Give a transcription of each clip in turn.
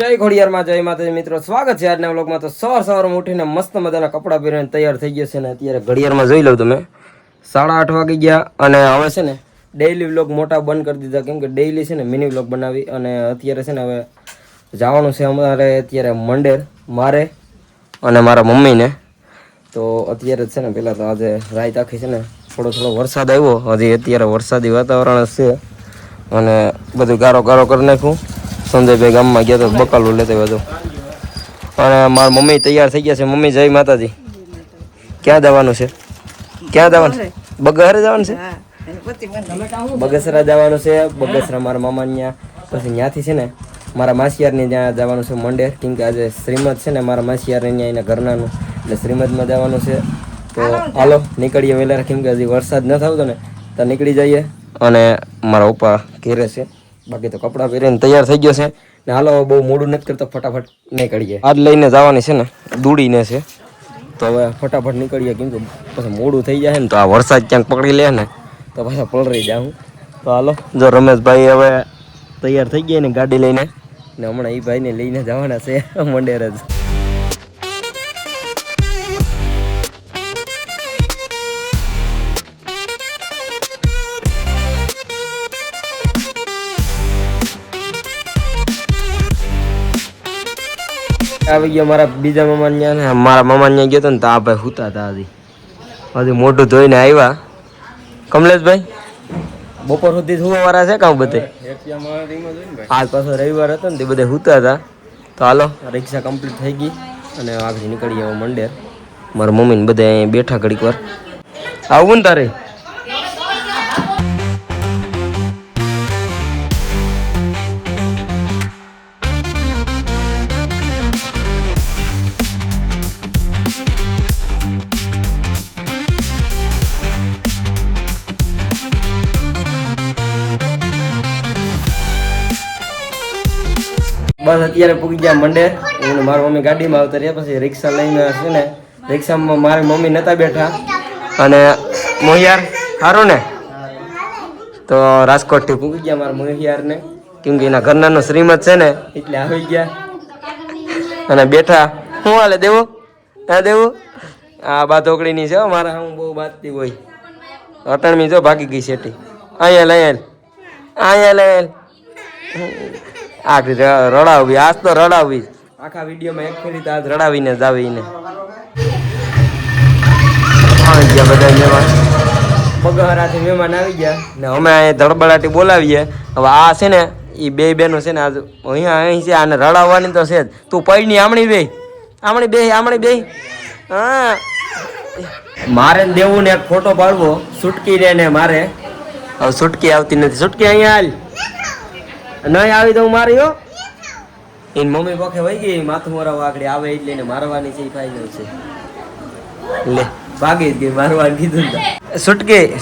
જય ઘોડિયારમાં જય માતાજી મિત્રો, સ્વાગત છે આજના વ્લોગમાં। તો સવારમાં ઉઠીને મસ્ત મજાના કપડાં પહેરીને તૈયાર થઈ ગયા છે ને અત્યારે ઘડિયાળમાં જોઈ લઉં તમે 8:30 વાગી ગયા અને હવે છે ને ડેઈલી વ્લોગ મોટા બંધ કરી દીધા, કેમ કે ડેઈલી છે ને મિની વ્લોગ બનાવી અને અત્યારે છે ને હવે જવાનું છે અમારે અત્યારે મંડેર, મારે અને મારા મમ્મીને। તો અત્યારે છે ને પહેલાં તો આજે રાત આખી છે ને થોડો વરસાદ આવ્યો, હજી અત્યારે વરસાદી વાતાવરણ છે અને બધું ગારો ગારો કરી નાખ્યું। સંજયભાઈ ગામમાં ગયા તો બકાલું લેતા બધું અને મારા મમ્મી તૈયાર થઈ ગયા છે। મમ્મી જય માતાજી। ક્યાં જવાનું છે? ક્યાં જવાનું છે? બગસરા જવાનું છે? બગસરા જવાનું છે। બગસરા મારા મામા ત્યાં, પછી ત્યાંથી છે ને મારા માસિયારની ત્યાં જવાનું છે મંડેર, કેમ કે આજે શ્રીમદ છે ને મારા માસિયારને ત્યાં એના ઘરનાનું, એટલે શ્રીમદમાં જવાનું છે। તો હાલો નીકળીએ વહેલા, કેમ કે હજી વરસાદ ન થતો ને તો નીકળી જઈએ અને મારા પપ્પા ઘેરે છે। બાકી તો કપડાં પહેરીને તૈયાર થઈ ગયો છે ને હાલો બહુ મોડું નથી કરતો, ફટાફટ નીકળીએ। આજ લઈને જવાની છે ને દૂડીને છે, તો હવે ફટાફટ નીકળીએ, કેમ કે પછી મોડું થઈ જાય ને તો આ વરસાદ ક્યાંક પકડી લે ને તો પાછા પલળી જાઉં। તો હાલો જો રમેશભાઈ હવે તૈયાર થઈ ગયા ને ગાડી લઈને, ને હમણાં એ ભાઈને લઈને જવાના છે મંડેર જ। આવી ગયો મારા બીજા મામા ત્યાં ને મારા મામા ત્યાં ગયો તો ને તો આ ભાઈ હુતા હતા, હજી મોઢું ધોઈને આવ્યા। કમલેશભાઈ બપોર સુધી સુવા વાળા છે કામ બધે? આજ પાછો રવિવાર હતો ને તે બધા હુતા હતા। તો હાલો રિક્ષા કમ્પ્લીટ થઈ ગઈ અને આગળ નીકળી ગયા મંડેર। મારા મમ્મીને બધા અહીં બેઠા ઘડીક વાર, આવું ને તારે બસ અત્યારે પૂગી ગયા મંડેર। હું મારી મમ્મી ગાડીમાં આવતા રહ્યા, પછી રિક્ષા લઈને છે ને રિક્ષામાં મારી મમ્મી નહોતા બેઠા અને મોહિયાર સારું ને, તો રાજકોટથી પૂગી ગયા મારા મોહિયારને, કેમ કે એના ઘરનાનો શ્રીમદ છે ને એટલે આવી ગયા અને બેઠા। શું હાલે દેવો? હા દેવો, આ બા ઢોકળીની છે મારા, હું બહુ બાતતી હોય અટણમી જો ભાગી ગઈ સેટી। અહીંયા લઈ અહીંયા લઈ આ રડાવી, આજ તો રડાવી આખા વિડીયોમાં એક ફેરી તો આજ રડાવીને જ આવીને બધા મહેમાન બગહરાથી મહેમાન આવી ગયા ને અમે અહીંયા ધડબડાટી બોલાવીએ। હવે આ છે ને એ બે બેનો છે ને આજ અહીં છે, આને રડાવવાની તો છે જ। તું પૈની આમણી બે આમણી બે હા મારે દેવું ને એક ફોટો પાડવો સુટકી રે ને મારે। હવે સુટકી આવતી નથી, સુટકી અહીંયા હાલ નહીં આવી તો હું મારી હો। એની મમ્મી પખે વહી ગઈ માથું મોરાવા આગળ આવે એટલે એને મારવાની છે, એ ફાઈનલ છે। લે ભાગી જ ગઈ, મારવાનું કીધું ને।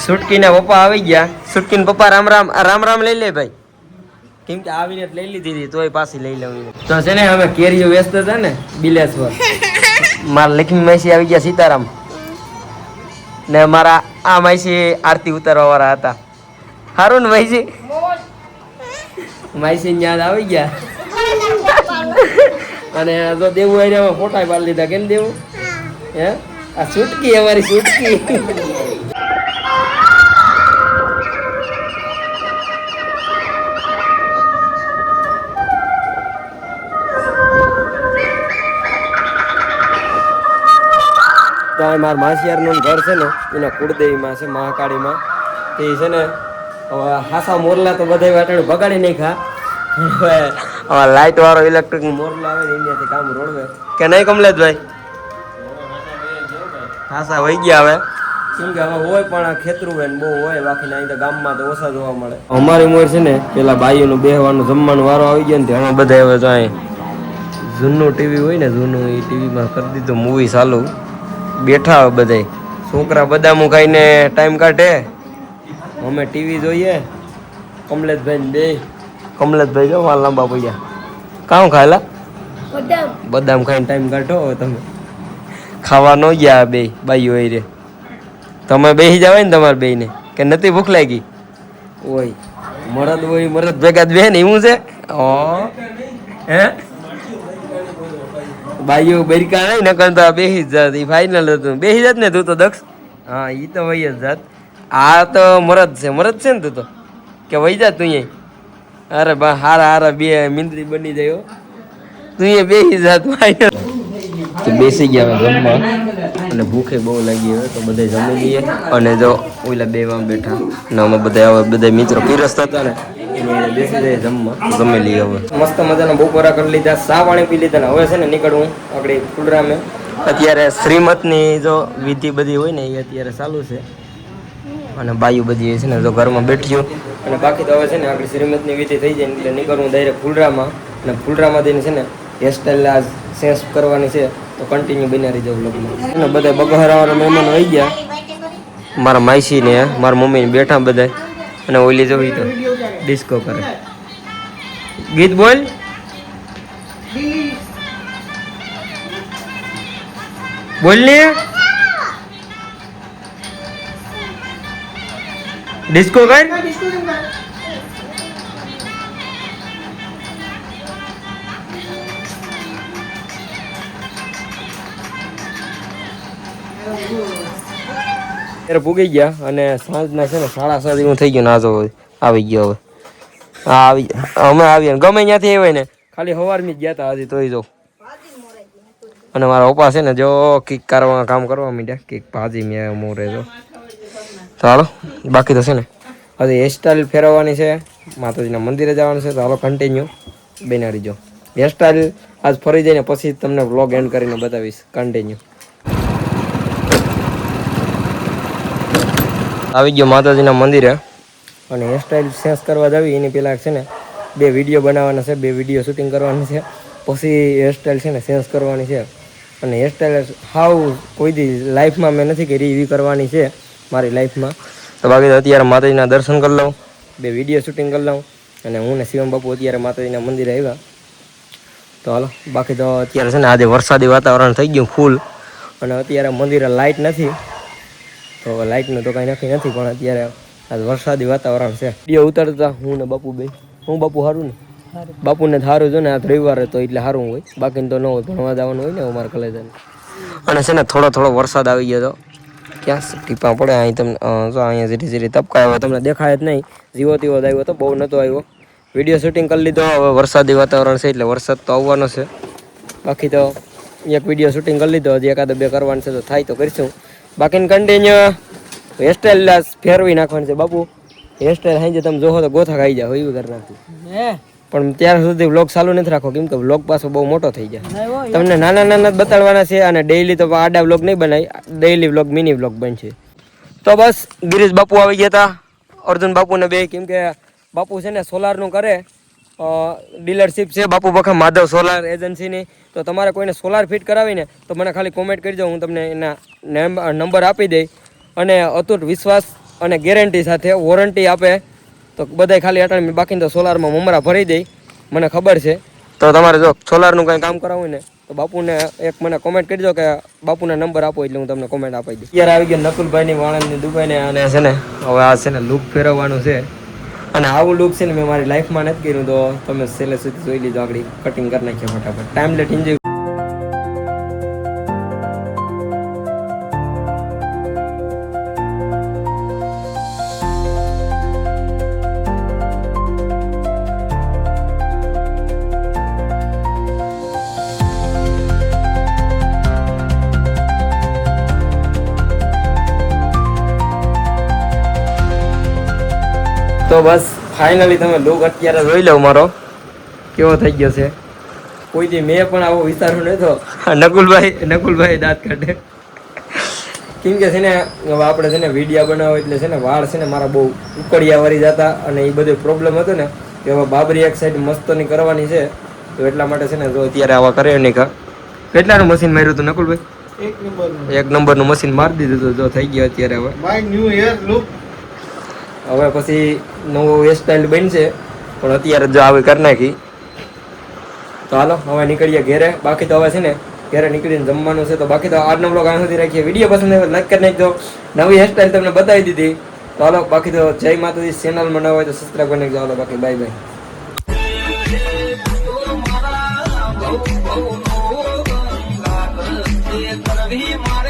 સુટકી ના પપ્પા આવી ગયા। સુટકી ને પપ્પા રામ રામ લઈ લે ભાઈ, કેમ કે આવીને લઈ લીધી હતી તોય પાછી લઈ લઉં તો છે ને। અમે કેરીઓ વેચતા હતા ને બિલેશ્વર, મારા લક્ષ્મી માસી આવી ગયા સીતારામ ને મારા આ માસી આરતી ઉતારવા વાળા હતા। સારું ને માસી? માસી યાદ આવી ગયા અને તો દેવું એરિયામાં ફોટા પાડી લીધા। કેમ દેવું? હે આ સુટકી અમારી સુટકી તો આ મારા માસિયારનું ઘર છે ને એના કુળદેવીમાં છે, મહાકાળીમાં। તે છે ને હવે હાસા મોરલા તો બધા વાટણ બગાડી નાખ્યા, હવે લાઇટ વાળો ઇલેક્ટ્રિક મોરલો આવે ને એનાથી કામ રોડવે કે નહીં કમલેશભાઈ? હાસા વહી ગયા હવે, કેમ કે હવે હોય પણ ખેતરું હોય ને બહુ હોય, બાકી અહીં તો ગામમાં તો ઓછા જોવા મળે। અમારી મોર છે ને પેલા બાઈઓનું બેહવાનું જમવાનું વારો આવી ગયો ને તેમાં બધા હવે તો અહીં જૂનું ટીવી હોય ને જૂનું, એ ટીવીમાં કરી દીધું મૂવી ચાલુ, બેઠા હવે બધા છોકરા બદામું ખાઈને ટાઈમ કાઢે, અમે ટીવી જોઈએ। કમલેશભાઈ ને બે કમલેશભાઈ જો મારા લાંબા પડ્યા, કામ ખાયેલા બદામ ખાઈને ટાઈમ કાઢો તમે। ખાવા ન ગયા બે બાઈઓ રે, તમે બેસી જાવ ને તમારે બેને કે નથી ભૂખ લાગી હોય? મરદ હોય મરદ ભેગા જ બે ને એવું છે। હે બાઈઓ બરકા નહીં નકર તો બેસી જ જાત. ઈ ફાઇનલ હતું. બેસી જાત ને તું તો દક્ષ. હા ઈ તો વહી જ જાત. આ તો મરદ છે ને તું તો કે વહી જાત તું અહીં. અરે બા હારા હારા બે મિંદરી બની જાય તું એ બેસી જાત ફાઇનલ. તો બેસી ગયા હવે જમવા અને ભૂખે બહુ લાગી હવે તો બધા જમી લઈએ. અને જો ઓલા બે માં બેઠા ને અમે બધા મિત્રો પીરસતા હતા ને બેસી જાય જમવા. જમી લઈએ હવે મસ્ત મજાના બપોરા કરી લીધા, ચા પાણી પી લીધા ને હવે છે ને નીકળવું આપણે ફુલરામે. અત્યારે શ્રીમતની જો વિધિ બધી હોય ને એ અત્યારે ચાલુ છે અને બાયુ બધી છે ને જો ઘરમાં બેઠ્યું અને બાકી તો હવે છે ને આપણી શ્રીમતની વિધિ થઈ જાય એટલે નીકળવું ડાયરેક્ટ ફુલરામાં. અને ફુલરામાં જઈને છે ને હેરસ્ટાઈલ આ સેન્સ કરવાની છે તો કન્ટિન્યુ બનાવી જવું લગ્નમાં. અને બધા બગહરાવાળા મહેમાન આવી ગયા. મારા માઈસી ને મારા મમ્મી ને બેઠા બધા અને ઓલી જોઈ તો ડિસ્કો કરે. ગીત બોલ. બોલ ને ડિસ્કો કર. ત્યારે પૂગી ગયા અને સાંજના છે ને 7:30 હું થઈ ગયું ને આજો આવી ગયો હવે. હા આવી અમે આવીએ ગમે ત્યાંથી આવ્યા ને ખાલી સવારમાં જ ગયા હતા હજી તોય જો. અને મારા પપ્પા છે ને જો કિક કરવા કામ કરવા માંડ્યા કિક ભાજી મેં મોરે જો. તો હાલો બાકી તો છે ને હજી હેરસ્ટાઈલ ફેરવવાની છે, માતાજીના મંદિરે જવાનું છે. તો હાલો કન્ટિન્યુ બનાવી જો. હેરસ્ટાઈલ આજ ફરી જઈને પછી તમને વ્લોગ એન્ડ કરીને બતાવીશ. કન્ટિન્યુ આવી ગયો માતાજીના મંદિરે અને હેરસ્ટાઈલ ચેન્જ કરવા જાવી એની પહેલાં છે ને 2 વિડીયો બનાવવાના છે, 2 વિડીયો શૂટિંગ કરવાની છે, પછી હેરસ્ટાઈલ છે ને ચેન્જ કરવાની છે. અને હેરસ્ટાઈલ હાવ કોઈ દી લાઈફમાં મેં નથી કરી એવી કરવાની છે મારી લાઈફમાં. તો બાકી અત્યારે માતાજીના દર્શન કરી લઉં, 2 વિડીયો શૂટિંગ કરી લઉં અને હું ને શિવમ બાપુ અત્યારે માતાજીના મંદિરે આવ્યા. તો હાલો બાકી તો અત્યારે છે ને આજે વરસાદી વાતાવરણ થઈ ગયું ફૂલ અને અત્યારે મંદિરે લાઇટ નથી તો લાઇટનું તો કાંઈ નક્કી નથી પણ અત્યારે આજ વરસાદી વાતાવરણ છે. વિડીયો ઉતારતા હું ને બાપુ બે. હું બાપુ સારું ને બાપુને સારું જો ને આ રવિવારે તો એટલે સારું હોય, બાકીને તો ન હોય, ભણવા જવાનું હોય ને અમારા કલેજાને. અને છે ને થોડો વરસાદ આવી ગયો તો ક્યાં ટીપા પડે અહીં તમને જો અહીંયા ધીરે ધીરે તપકા આવ્યો તમને દેખાય જ નહીં. જીવો તેવો જ આવ્યો તો બહુ નહોતો આવ્યો. વિડીયો શૂટિંગ કરી લીધો. હવે વરસાદી વાતાવરણ છે એટલે વરસાદ તો આવવાનો છે. બાકી તો એક વિડીયો શૂટિંગ કરી લીધો, હજી 1-2 કરવાનું છે તો થાય તો કરીશું. બાકીને કન્ટિન્યુ હેરસ્ટાઈલ ફેરવી નાખવાની છે બાપુ. હેરસ્ટાઈલ સાંજે તમે જોવો તો ગોથા ખાઈ જાવ એવી કરી નાખી. પણ ત્યાર સુધી વ્લોગ ચાલુ નથી રાખો કેમ કે વ્લોગ પાછો બહુ મોટો થઈ જાય. તમને નાના બતાડવાના છે અને ડેઈલી તો આડા વ્લોગ નહીં બનાવી, ડેઈલી વ્લોગ મિની વ્લોગ બનશે. તો બસ ગિરીશ બાપુ આવી ગયા હતા, અર્જુન બાપુને બે. કેમ કે બાપુ છે ને સોલારનું કરે ડીલરશીપ છે બાપુ બખા માધવ સોલાર એજન્સીની. તો તમારે કોઈને સોલાર ફિટ કરાવીને તો મને ખાલી કોમેન્ટ કરી દો, હું તમને એના નંબર આપી દઈ. અને અતૂટ વિશ્વાસ અને ગેરંટી સાથે વોરંટી આપે તો બધાય ખાલી અટાણે. બાકીને તો સોલારમાં મમરા ભરી દઈ મને ખબર છે. તો તમારે જો સોલારનું કંઈ કામ કરાવવું ને તો બાપુને એક મને કોમેન્ટ કરી દો કે બાપુના નંબર આપો એટલે હું તમને કોમેન્ટ આપી દઈશ. અત્યારે આવી ગયા નકુલભાઈની વાળંદની દુકાને અને છે ને હવે આ છે ને લુક ફેરવવાનું છે. અને આવું લુક છે ને મેં મારી લાઈફમાં નથી કર્યું તો તમે છેલ્લે સુધી જોઈ લીધો. આગળ કટિંગ કરી નાખીએ ફટાફટ. Time let enjoy. તો બસ ફાઇનલી તમે લુક અત્યારે જોઈ લો મારો કેવો થઈ ગયો છે. કોઈથી મેં પણ આવો વિચાર્યું નતો. નકુલભાઈ દાંત કાઢે. કેમ કે છે ને હવે આપણે છે ને વિડીયા બનાવો એટલે છે ને વાળ છે ને મારા બહુ ઉકળિયા વળી જતા અને એ બધો પ્રોબ્લેમ હતો ને કે હવે બાબરી એક સાઈડ મસ્તની કરવાની છે તો એટલા માટે છે ને જો અત્યારે આવા કરે નહીં કા. કેટલાનું મશીન માર્યું હતું નકુલભાઈ? 1 નંબરનું મશીન મારી દીધું હતું. જો થઈ ગયો અત્યારે હવે માય ન્યુ હેર લુક. હવે પછી નવો હેરસ્ટાઈલ બનશે પણ અત્યારે જો આવી કરી નાખી. તો હાલો હવે નીકળીએ ઘેરે. બાકી તો હવે છે ને ઘેરે નીકળીને જમવાનું છે. તો બાકી તો આજનો બ્લોગ અહીં સુધી રાખીએ. વિડીયો પસંદ આવે લાઈક કરી નાખજો. નવી હેરસ્ટાઈલ તમને બતાવી દીધી. તો હાલો બાકી તો જય માતાજી. ચેનલમાં ન હોય તો સબસ્ક્રાઈબ કરી નાખજો. હાલો બાકી બાય બાય. એ કરવી મારે